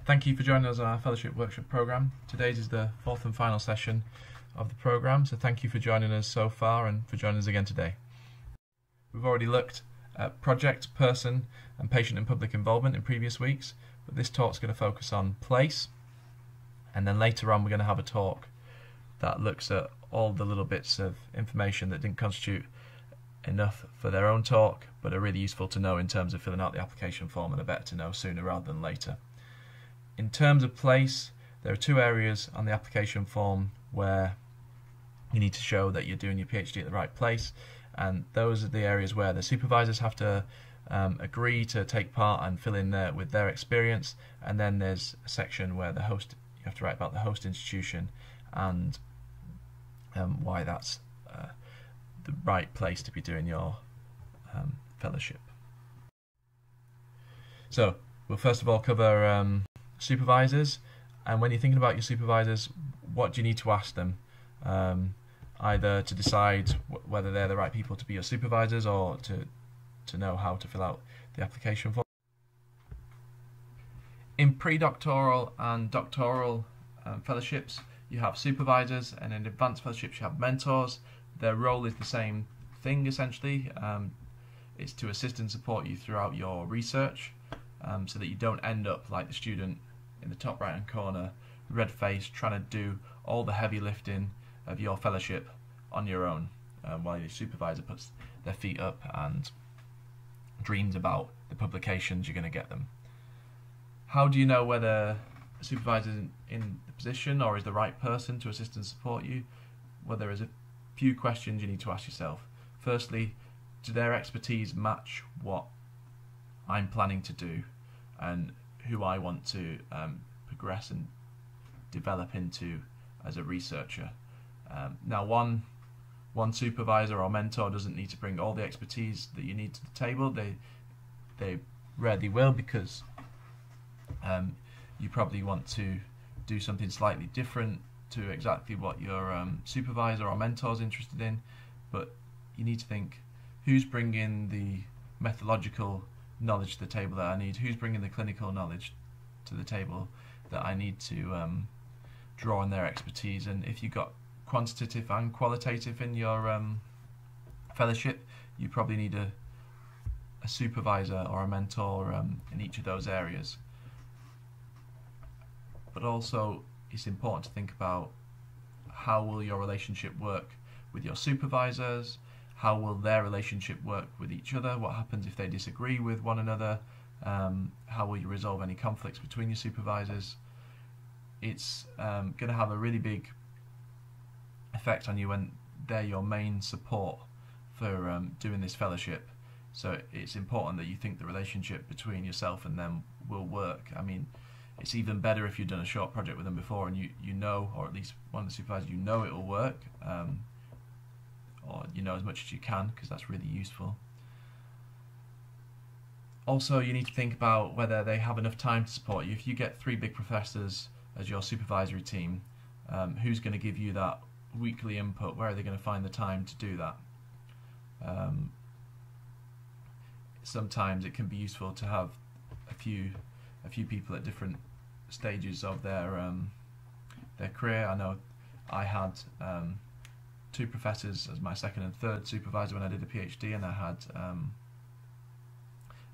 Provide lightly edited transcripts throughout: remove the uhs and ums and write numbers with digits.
Thank you for joining us on our Fellowship Workshop programme. Today's is the fourth and final session of the programme, so thank you for joining us so far and for joining us again today. We've already looked at project, person and patient and public involvement in previous weeks, but this talk's going to focus on place, and then later on we're going to have a talk that looks at all the little bits of information that didn't constitute enough for their own talk but are really useful to know in terms of filling out the application form and are better to know sooner rather than later. In terms of place, there are two areas on the application form where you need to show that you're doing your PhD at the right place, and those are the areas where the supervisors have to agree to take part and fill in there with their experience, and then there's a section where the host, you have to write about the host institution and why that's the right place to be doing your fellowship. So we'll first of all cover supervisors, and when you're thinking about your supervisors, what do you need to ask them? Either to decide whether they're the right people to be your supervisors, or to know how to fill out the application form. In pre-doctoral and doctoral fellowships, you have supervisors, and in advanced fellowships you have mentors. Their role is the same thing essentially. It's to assist and support you throughout your research, so that you don't end up like the student in the top right hand corner, red-faced, trying to do all the heavy lifting of your fellowship on your own, while your supervisor puts their feet up and dreams about the publications you're going to get them. How do you know whether a supervisor is in the position or is the right person to assist and support you? Well, there is a few questions you need to ask yourself. Firstly, do their expertise match what I'm planning to do and who I want to progress and develop into as a researcher? Now, one supervisor or mentor doesn't need to bring all the expertise that you need to the table. They rarely will, because you probably want to do something slightly different to exactly what your supervisor or mentor is interested in. But you need to think, who's bringing the methodological knowledge to the table that I need? Who's bringing the clinical knowledge to the table that I need to draw on their expertise? And if you've got quantitative and qualitative in your fellowship, you probably need a supervisor or a mentor in each of those areas. But also, it's important to think about how will your relationship work with your supervisors, how will their relationship work with each other, what happens if they disagree with one another, how will you resolve any conflicts between your supervisors. It's going to have a really big effect on you when they're your main support for doing this fellowship. So it's important that you think the relationship between yourself and them will work. I mean, it's even better if you've done a short project with them before and you know, or at least one of the supervisors, you know it will work, or you know as much as you can, because that's really useful. Also, you need to think about whether they have enough time to support you. If you get 3 big professors as your supervisory team, who's going to give you that weekly input? Where are they going to find the time to do that? Sometimes it can be useful to have a few people at different stages of their career. I know I had 2 professors as my second and third supervisor when I did a PhD, and I had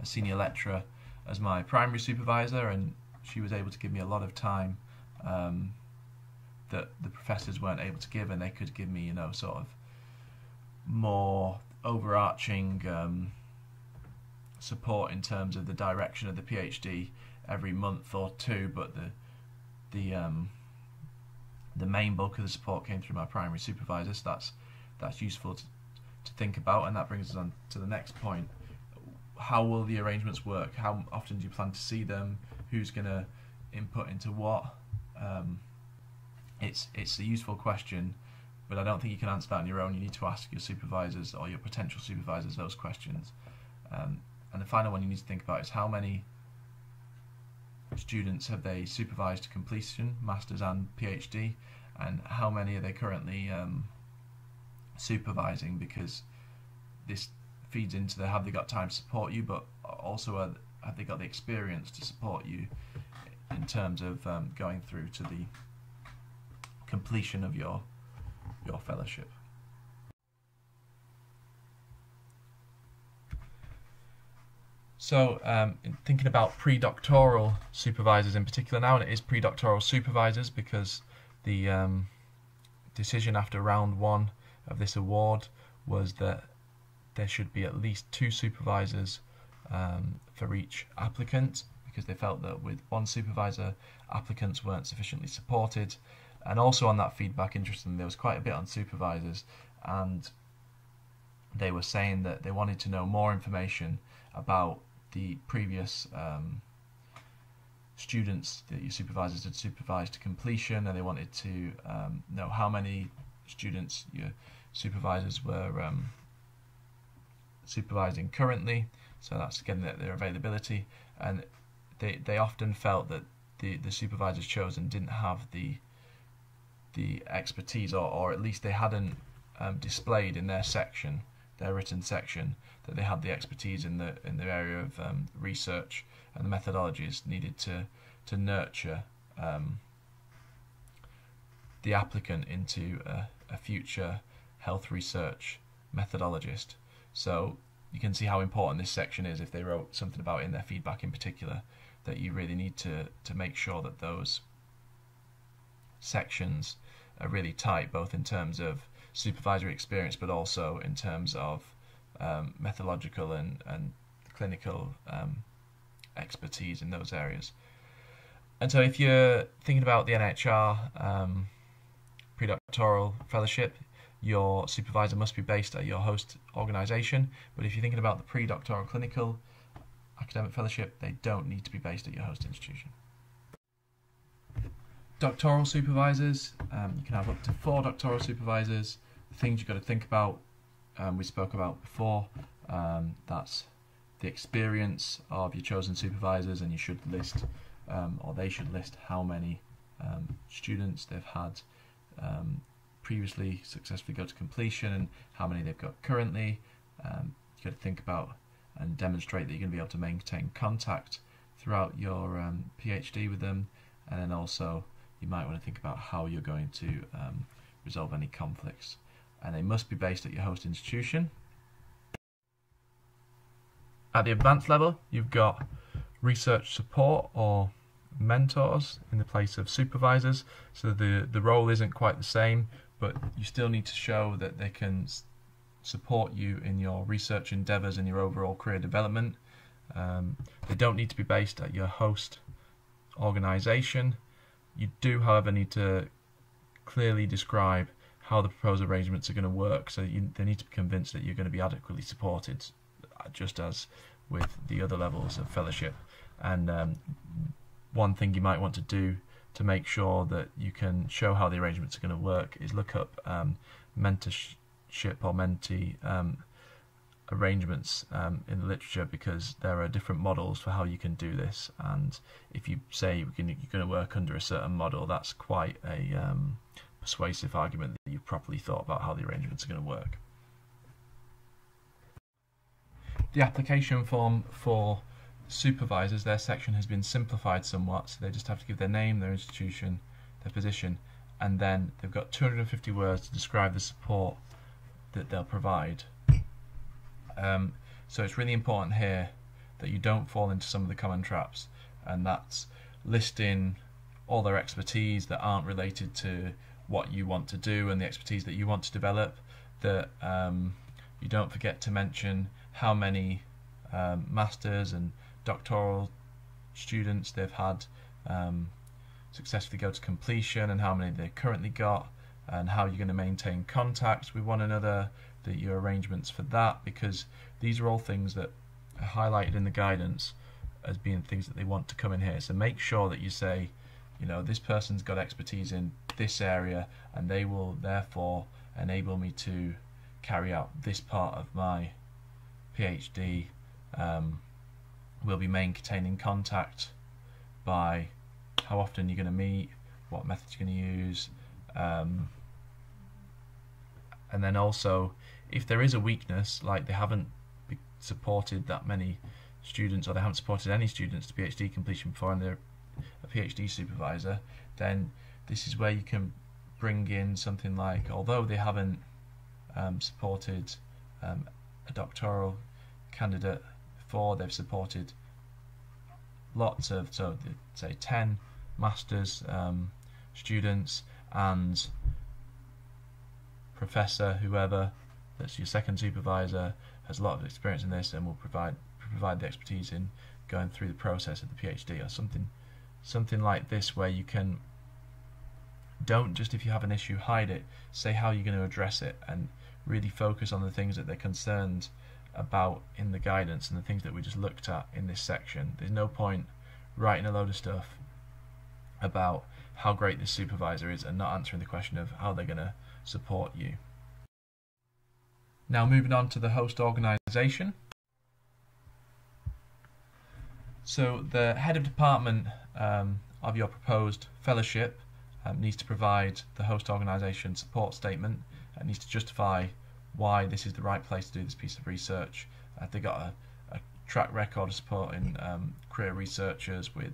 a senior lecturer as my primary supervisor, and she was able to give me a lot of time that the professors weren't able to give, and they could give me, you know, sort of more overarching support in terms of the direction of the PhD every month or 2, but the main bulk of the support came through my primary supervisor. So that's useful to think about, and that brings us on to the next point. How will the arrangements work? How often do you plan to see them? Who's going to input into what? It's a useful question, but I don't think you can answer that on your own. You need to ask your supervisors or your potential supervisors those questions. And the final one you need to think about is how many students have they supervised to completion, Masters and PhD, and how many are they currently supervising, because this feeds into the have they got time to support you, but also have they got the experience to support you in terms of going through to the completion of your fellowship. So in thinking about pre-doctoral supervisors in particular now, and it is pre-doctoral supervisors because the decision after round 1 of this award was that there should be at least 2 supervisors for each applicant, because they felt that with 1 supervisor applicants weren't sufficiently supported. And also on that feedback, interestingly, there was quite a bit on supervisors, and they were saying that they wanted to know more information about the previous students that your supervisors had supervised to completion, and they wanted to know how many students your supervisors were supervising currently. So that's getting at their availability, and they often felt that the supervisors chosen didn't have the expertise, or at least they hadn't displayed in their section, their written section, that they had the expertise in the area of research and the methodologies needed to nurture the applicant into a future health research methodologist. So you can see how important this section is if they wrote something about it in their feedback in particular, that you really need to make sure that those sections are really tight, both in terms of supervisory experience but also in terms of methodological and clinical expertise in those areas. And so if you're thinking about the NIHR predoctoral fellowship, your supervisor must be based at your host organisation, but if you're thinking about the predoctoral clinical academic fellowship, they don't need to be based at your host institution. Doctoral supervisors, you can have up to 4 doctoral supervisors. The things you've got to think about, we spoke about before, that's the experience of your chosen supervisors, and you should list, or they should list, how many students they've had previously successfully go to completion and how many they've got currently. You've got to think about and demonstrate that you're going to be able to maintain contact throughout your PhD with them, and then also you might want to think about how you're going to resolve any conflicts. And they must be based at your host institution. At the advanced level, you've got research support or mentors in the place of supervisors. So the role isn't quite the same, but you still need to show that they can support you in your research endeavours and your overall career development. They don't need to be based at your host organisation. You do, however, need to clearly describe how the proposed arrangements are going to work, so they need to be convinced that you're going to be adequately supported, just as with the other levels of fellowship. And one thing you might want to do to make sure that you can show how the arrangements are going to work is look up mentorship or mentee arrangements in the literature, because there are different models for how you can do this, and if you say you're going to work under a certain model, that's quite a persuasive argument that you've properly thought about how the arrangements are going to work. The application form for supervisors, their section has been simplified somewhat, so they just have to give their name, their institution, their position, and then they've got 250 words to describe the support that they'll provide. So it's really important here that you don't fall into some of the common traps, and that's listing all their expertise that aren't related to what you want to do and the expertise that you want to develop, that you don't forget to mention how many masters and doctoral students they've had successfully go to completion, and how many they've currently got, and how you're going to maintain contact with one another, your arrangements for that, because these are all things that are highlighted in the guidance as being things that they want to come in here. So make sure that you say, you know, this person's got expertise in this area, and they will therefore enable me to carry out this part of my PhD. We'll be maintaining contact by how often you're going to meet, what methods you're going to use, and then also if there is a weakness, like they haven't supported that many students, or they haven't supported any students to PhD completion before, and they're a PhD supervisor, then this is where you can bring in something like, although they haven't supported a doctoral candidate before, they've supported lots of, so say 10 masters students, and professor, whoever that's your second supervisor, has a lot of experience in this and will provide the expertise in going through the process of the PhD, or something like this, where you can, don't just, if you have an issue, hide it. Say how you're going to address it, and really focus on the things that they're concerned about in the guidance and the things that we just looked at in this section. There's no point writing a load of stuff about how great this supervisor is and not answering the question of how they're going to support you. Now moving on to the host organisation. So the head of department of your proposed fellowship needs to provide the host organisation support statement. It needs to justify why this is the right place to do this piece of research. They've got a track record of supporting career researchers with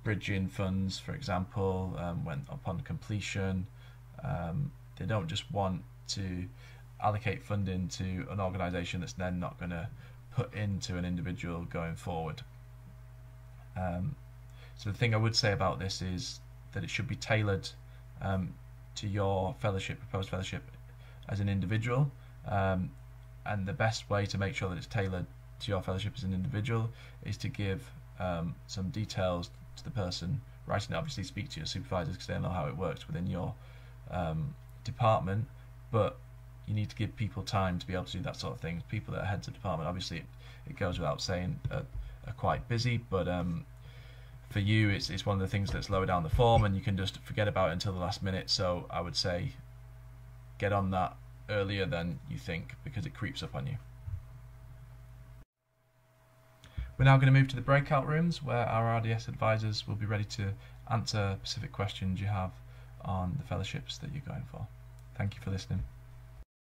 bridging funds, for example, when upon completion. They don't just want to allocate funding to an organisation that's then not going to put into an individual going forward. So the thing I would say about this is that it should be tailored to your fellowship, proposed fellowship, as an individual, and the best way to make sure that it's tailored to your fellowship as an individual is to give some details to the person writing it. Obviously speak to your supervisors because they know how it works within your department, but you need to give people time to be able to do that sort of thing. People that are heads of department, obviously it goes without saying, are quite busy, but for you it's one of the things that's lower down the form and you can just forget about it until the last minute. So I would say get on that earlier than you think, because it creeps up on you. We're now going to move to the breakout rooms, where our RDS advisors will be ready to answer specific questions you have on the fellowships that you're going for. Thank you for listening.